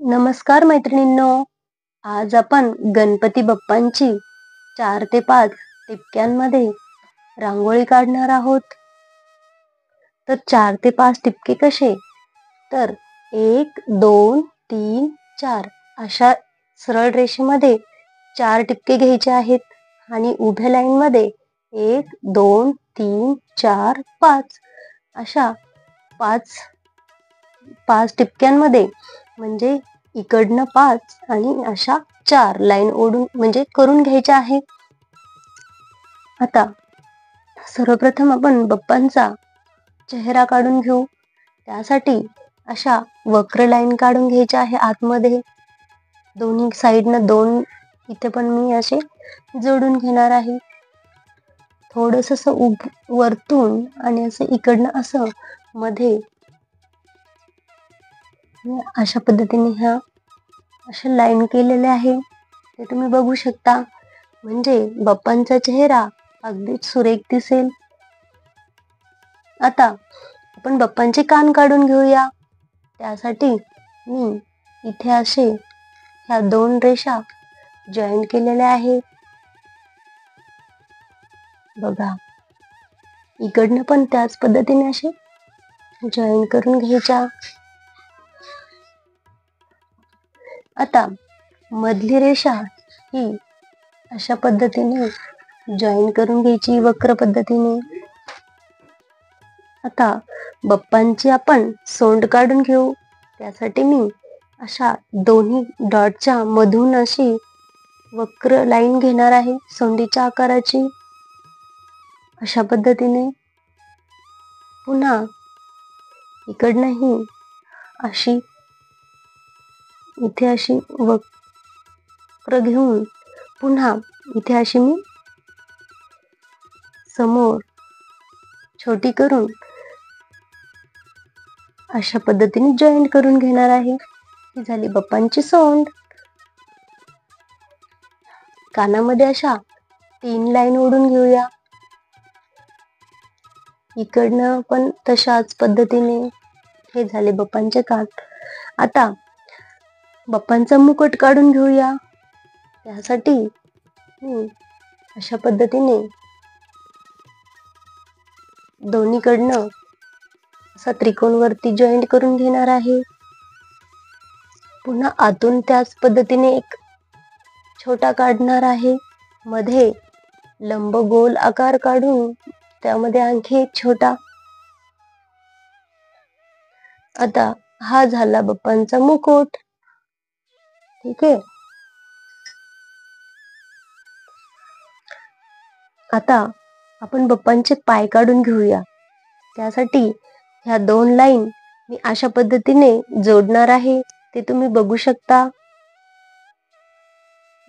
नमस्कार मैत्रिणींनो, आज आपण गणपती बाप्पांची 4 ते 5 टिपक्यांमध्ये रांगोळी काढणार आहोत. तर 4 ते 5 टिपके कसे? तर 1, 2, 3, 4 अशा सरळ रेषेमध्ये 4 टिपके घ्यायचे आहेत आणि उभ्या लाईनमध्ये 1, 2, 3, 4, 5 अशा 5 टिपक्यांमध्ये म्हणजे इकडनं 5 आणि अशा 4 लाईन ओढून म्हणजे करून घ्यायच्या आहे. आता सर्वप्रथम आपण बाप्पांचा चेहरा काढून घेऊ. त्यासाठी अशा वक्र लाईन काढून घ्यायच्या आहे आतमध्ये. दोन्ही साईडनं 2 इथे पण मी असे जोडून घेणार आहे. थोडंसं असं वरतून आणि असं इकडनं असं मध्ये अशा पद्धतीने ह्या अशा लाईन केलेल्या आहे. ते तुम्ही बघू शकता. म्हणजे बाप्पांचा चेहरा अगदीच सुरेख दिसेल. आता आपण बाप्पांचे कान काढून घेऊया. त्यासाठी मी इथे असे ह्या 2 रेषा जॉईंट केलेल्या आहे. बघा, इकडनं पण त्याच पद्धतीने असे जॉईन करून घ्यायच्या. आता मधली रेषा ही अशा पद्धतीने जॉईन करून घ्यायची वक्र पद्धतीने. आता बाप्पांची आपण सोंड काढून घेऊ. त्यासाठी मी अशा दोन्ही डॉटच्या मधून अशी वक्र लाईन घेणार आहे सोंडीच्या आकाराची. अशा पद्धतीने पुन्हा इकडनंही अशी इथे अशी वक्र घेऊन पुन्हा इथे अशी मी समोर छोटी करून अशा पद्धतीने जॉईंट करून घेणार आहे. ही झाली बाप्पांची सोंड. कानामध्ये अशा 3 लाईन ओढून घेऊया. इकडनं पण तशाच पद्धतीने. हे झाले बाप्पांचे कान. आता बाप्पांचा मुकुट काढून घेऊया. त्यासाठी अशा पद्धतीने दोन्हीकडनं असा त्रिकोणवरती जॉईंट करून घेणार आहे. पुन्हा आतून त्याच पद्धतीने एक छोटा काढणार आहे. मध्ये लंब गोल आकार काढून त्यामध्ये आणखी एक छोटा. आता हा झाला बाप्पांचा मुकुट. ठीक आहे. आता आपण बाप्पांचे पाय काढून घेऊया. त्यासाठी ह्या 2 लाईन मी अशा पद्धतीने जोडणार आहे. ते तुम्ही बघू शकता.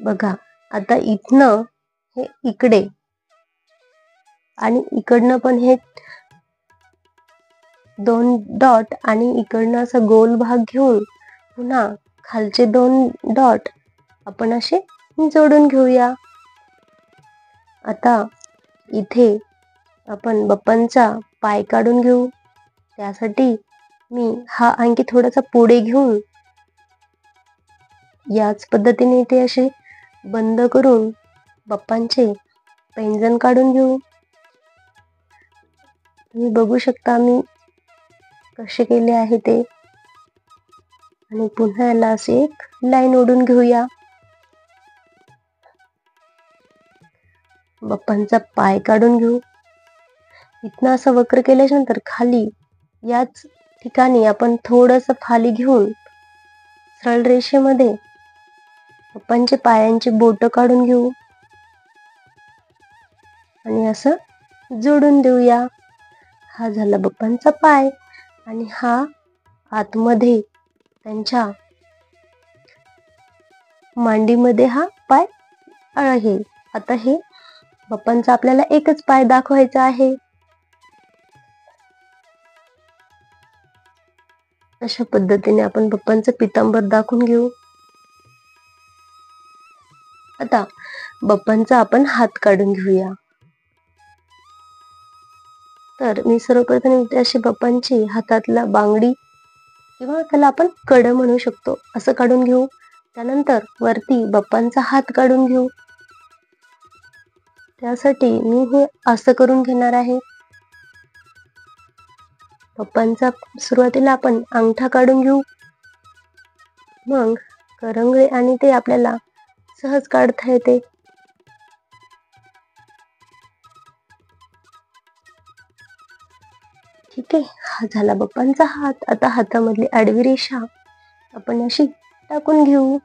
बघा, आता इथनं हे इकडे आणि इकडनं पण हे 2 डॉट आणि इकडनं असा गोल भाग घेऊन पुन्हा खालचे 2 डॉट आपण असे जोडून घेऊया. आता इथे आपण बाप्पांचा पाय काढून घेऊ. त्यासाठी मी हा आणखी थोडासा पुढे घेऊन याच पद्धतीने इथे असे बंद करून बाप्पांचे पैंजण काढून घेऊ. तुम्ही बघू शकता मी कसे केले आहे ते. आणि पुन्हा याला असे एक लाईन ओढून घेऊया. बाप्पांचा पाय काढून घेऊ. इथनं असं वक्र केल्याच्या नंतर खाली याच ठिकाणी आपण थोडंसं खाली घेऊन सरळ रेषेमध्ये बाप्पांचे पायांची बोट काढून घेऊ आणि असं जोडून देऊया. हा झाला बाप्पांचा पाय आणि हा आतमध्ये त्यांच्या मांडीमध्ये हा पाय आहे. आता हे बाप्पांचा आपल्याला एकच पाय दाखवायचा आहे. अशा पद्धतीने आपण बाप्पांचं पितांबर दाखवून घेऊ. आता बाप्पांचा आपण हात काढून घेऊया. तर मी सर्वप्रथम अशी बाप्पांची हातातला बांगडी किंवा त्याला आपण कड म्हणू शकतो, असं काढून घेऊ. त्यानंतर वरती बाप्पांचा हात काढून घेऊ. त्यासाठी मी हे असं करून घेणार आहे. बाप्पांचा सुरुवातीला आपण अंगठा काढून घेऊ, मग करंगळी आणि ते आपल्याला सहज काढता येते. ठीक आहे, हा झाला बाप्पांचा हात. आता हातामधली आडवी रेषा आपण अशी टाकून घेऊ.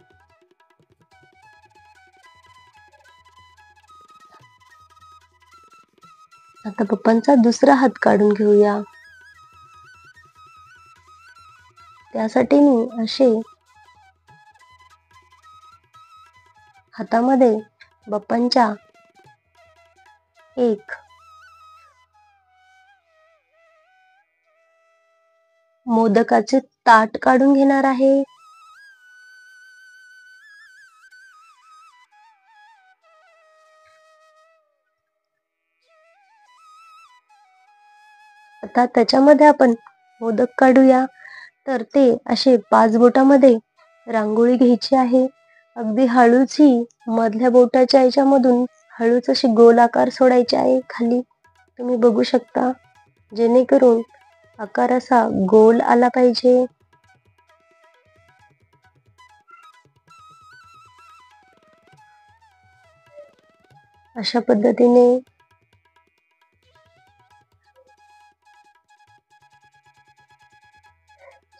आता बाप्पांचा दुसरा हात काढून घेऊया. त्यासाठी मी असे हातामध्ये बाप्पांच्या एक मोदकाचे ताट काढून घेणार आहे. आता त्याच्यामध्ये आपण मोदक काढूया. तर ते असे 5 बोटामध्ये रांगोळी घ्यायची आहे. अगदी हळूच ही मधल्या बोटाच्या याच्यामधून हळूच अशी गोल आकार सोडायचे आहे खाली. तुम्ही बघू शकता, जेणेकरून आकार असा गोल आला पाहिजे. अशा पद्धतीने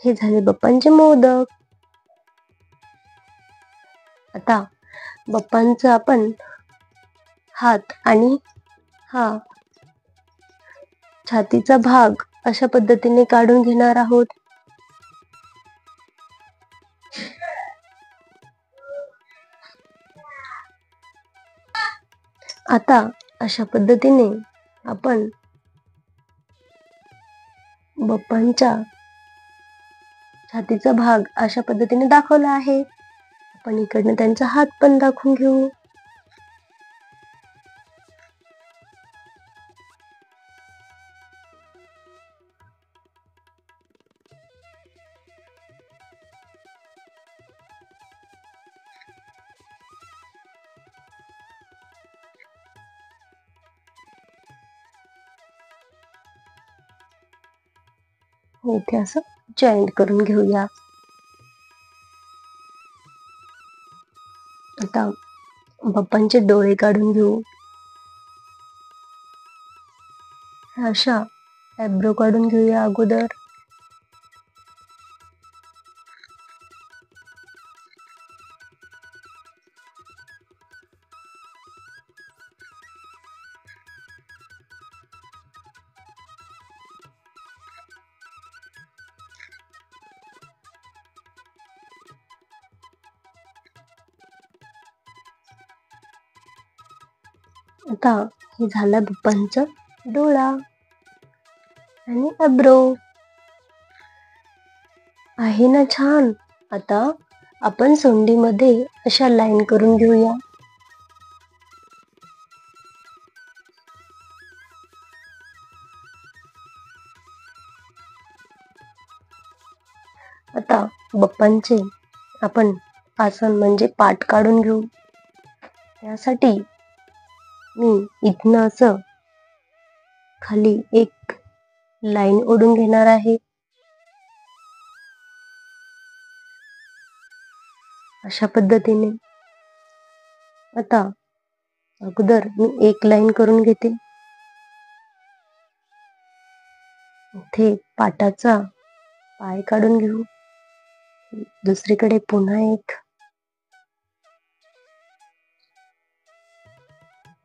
हे झाले बाप्पांचे मोदक. आता बाप्पांचा आपण हात आणि हा छातीचा भाग अशा पद्धतीने काढून घेणार आहोत. आता अशा पद्धतीने आपण बाप्पांच्या छातीचा भाग अशा पद्धतीने दाखवला आहे. आपण इकडनं त्यांचा हात पण दाखवून घेऊ. इथे असं जॉईंट करून घेऊया. आता बाप्पांचे डोळे काढून घेऊ. अशा आयब्रो काढून घेऊया अगोदर. आता हे झालं बाप्पांचा डोळा आणि आयब्रो. आहे ना छान. आता आपण सोंडीमध्ये अशा लाईन करून घेऊया. आता बाप्पांचे आपण आसन म्हणजे पाठ काढून घेऊ. त्यासाठी मी इथनं असं खाली एक लाईन ओढून घेणार आहे. अशा पद्धतीने आता अगोदर मी एक लाईन करून घेते. इथे पाटाचा पाय काढून घेऊ. दुसरीकडे पुन्हा एक.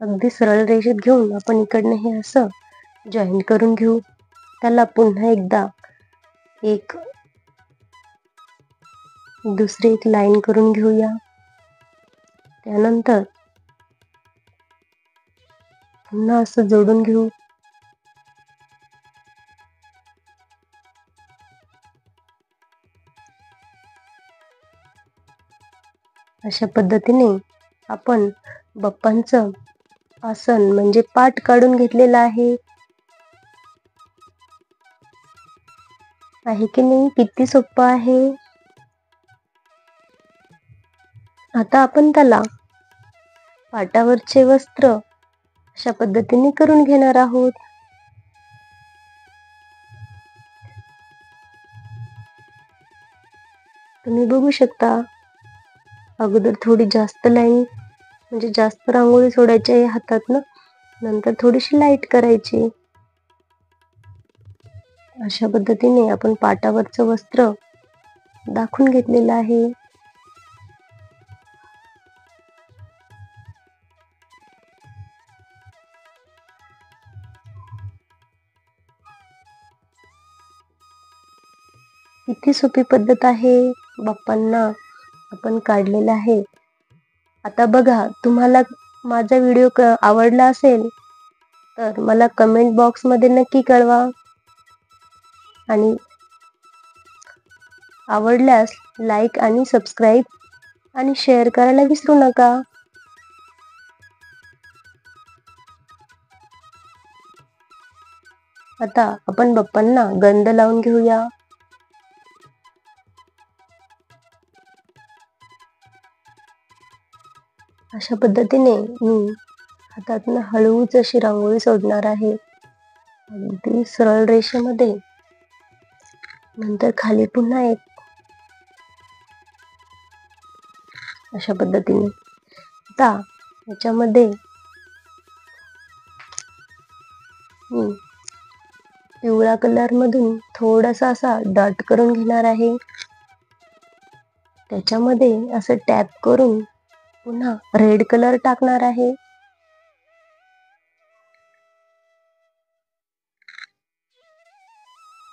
अगदी सरळ रेषेत घेऊन आपण इकडनं हे असं जॉईंट करून घेऊ. त्याला पुन्हा एकदा एक दुसरी एक लाईन करून घेऊया. त्यानंतर पुन्हा असं जोडून घेऊ. अशा पद्धतीने आपण बाप्पांचं आसन म्हणजे पाठ काढून घेतलेला आहे. आहे की नाही? किती सोपं आहे. आता आपण त्याला पाटावरचे वस्त्र अशा पद्धतीने करून घेणार आहोत. तुम्ही बघू शकता, अगोदर थोडी जास्त लाईन म्हणजे जास्त रांगोळी सोडायची आहे हातातनं, नंतर थोडीशी लाईट करायची. अशा पद्धतीने आपण पाटावरचं वस्त्र दाखवून घेतलेलं आहे. किती सोपी पद्धत आहे. बाप्पांना आपण काढलेलं आहे. आता बघा, तुम्हाला माझा व्हिडिओ आवडला असेल तर मला कमेंट बॉक्समध्ये नक्की कळवा आणि आवडल्यास लाईक आणि सबस्क्राईब आणि शेअर करायला विसरू नका. आता आपण बाप्पांना गंध लावून घेऊया. अशा पद्धतीने मी हातातनं हळूच अशी रांगोळी सोडणार आहे, अगदी सरळ रेषेमध्ये. नंतर खाली पुन्हा एक अशा पद्धतीने. आता याच्यामध्ये मी पिवळा कलर मधून थोडासा असा डॉट करून घेणार आहे. त्याच्यामध्ये असं टॅप करून पुन्हा रेड कलर टाकणार आहे.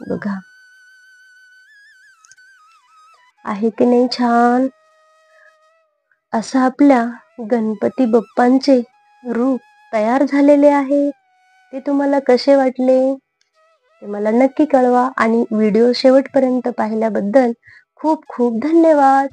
बघा, आहे की नाही छान. असं आपल्या गणपती बाप्पांचे रूप तयार झालेले आहे. ते तुम्हाला कसे वाटले ते मला नक्की कळवा आणि व्हिडिओ शेवटपर्यंत पाहिल्याबद्दल खूप खूप धन्यवाद.